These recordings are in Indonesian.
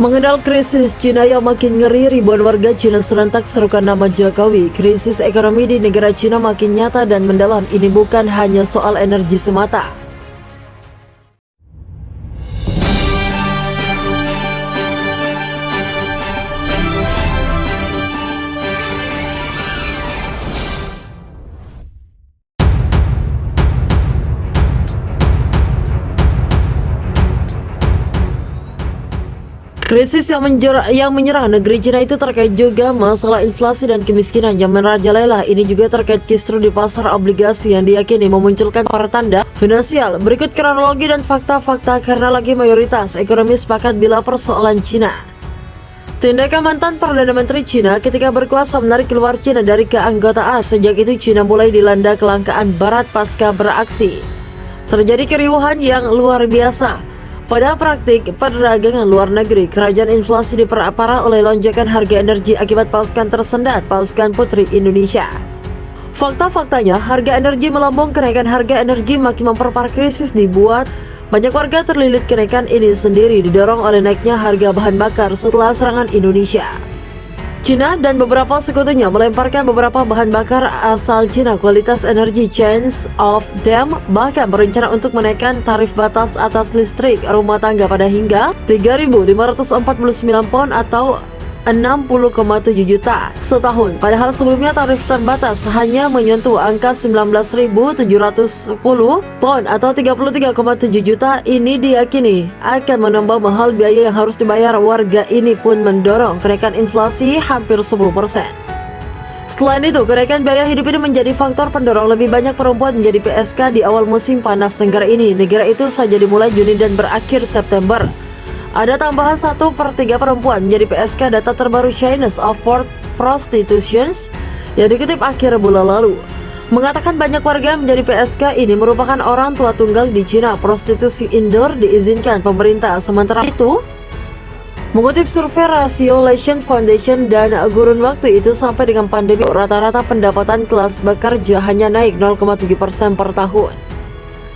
Mengenal krisis Cina yang makin ngeri, ribuan warga Cina serentak serukan nama Jokowi. Krisis ekonomi di negara Cina makin nyata dan mendalam. Ini bukan hanya soal energi semata. Krisis yang menyerang negeri Cina itu terkait juga masalah inflasi dan kemiskinan yang merajalela. Ini juga terkait kisru di pasar obligasi yang diyakini memunculkan pertanda finansial. Berikut kronologi dan fakta-fakta karena lagi mayoritas ekonomi sepakat bila persoalan Cina. Tindakan mantan Perdana Menteri Cina ketika berkuasa menarik keluar Cina dari keanggotaan. Sejak itu Cina mulai dilanda kelangkaan barat pasca beraksi. Terjadi keriuhan yang luar biasa. Pada praktik perdagangan luar negeri, kerajaan inflasi diperparah oleh lonjakan harga energi akibat pasukan tersendat pasukan putri Indonesia. Fakta-faktanya, harga energi melambung, kenaikan harga energi makin memperparah krisis dibuat banyak warga terlilit. Kenaikan ini sendiri didorong oleh naiknya harga bahan bakar setelah serangan Indonesia. Cina dan beberapa sekutunya melemparkan beberapa bahan bakar asal Cina kualitas energi Chains of Them bahkan berencana untuk menaikkan tarif batas atas listrik rumah tangga pada hingga 3.549 pound atau 60,7 juta setahun. Padahal sebelumnya tarif terbatas hanya menyentuh angka 19.710 pound atau 33,7 juta. Ini diyakini akan menambah mahal biaya yang harus dibayar warga. Ini pun mendorong kenaikan inflasi hampir 10%. Selain itu, kenaikan biaya hidup ini menjadi faktor pendorong lebih banyak perempuan menjadi PSK di awal musim panas negara ini. Negara itu saja dimulai Juni dan berakhir September. Ada tambahan 1/3 perempuan menjadi PSK. Data terbaru China of Prostitutions yang dikutip akhir bulan lalu mengatakan banyak warga menjadi PSK ini merupakan orang tua tunggal di Cina. Prostitusi indoor diizinkan pemerintah. Sementara itu, mengutip survei Rasiolation Foundation dan gurun waktu itu sampai dengan pandemi, rata-rata pendapatan kelas bekerja hanya naik 0,7% per tahun.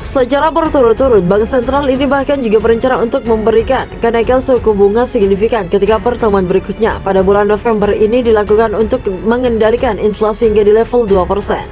Secara berturut-turut, Bank Sentral ini bahkan juga berencana untuk memberikan kenaikan suku bunga signifikan ketika pertemuan berikutnya pada bulan November ini dilakukan untuk mengendalikan inflasi hingga di level 2%.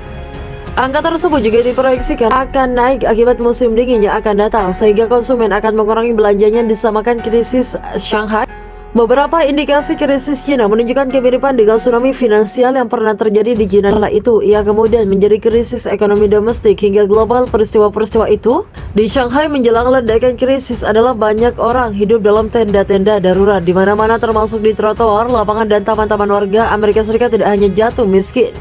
Angka tersebut juga diproyeksikan akan naik akibat musim dingin yang akan datang sehingga konsumen akan mengurangi belanjanya. Disamakan krisis Shanghai, beberapa indikasi krisis Cina menunjukkan kemiripan dengan tsunami finansial yang pernah terjadi di Cina. Setelah itu, ia kemudian menjadi krisis ekonomi domestik hingga global. Peristiwa-peristiwa itu di Shanghai menjelang ledakan krisis adalah banyak orang hidup dalam tenda-tenda darurat di mana-mana termasuk di trotoar, lapangan dan taman-taman warga. Amerika Serikat tidak hanya jatuh miskin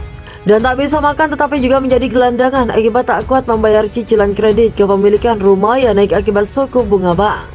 dan tak bisa makan, tetapi juga menjadi gelandangan akibat tak kuat membayar cicilan kredit kepemilikan rumah yang naik akibat suku bunga bank.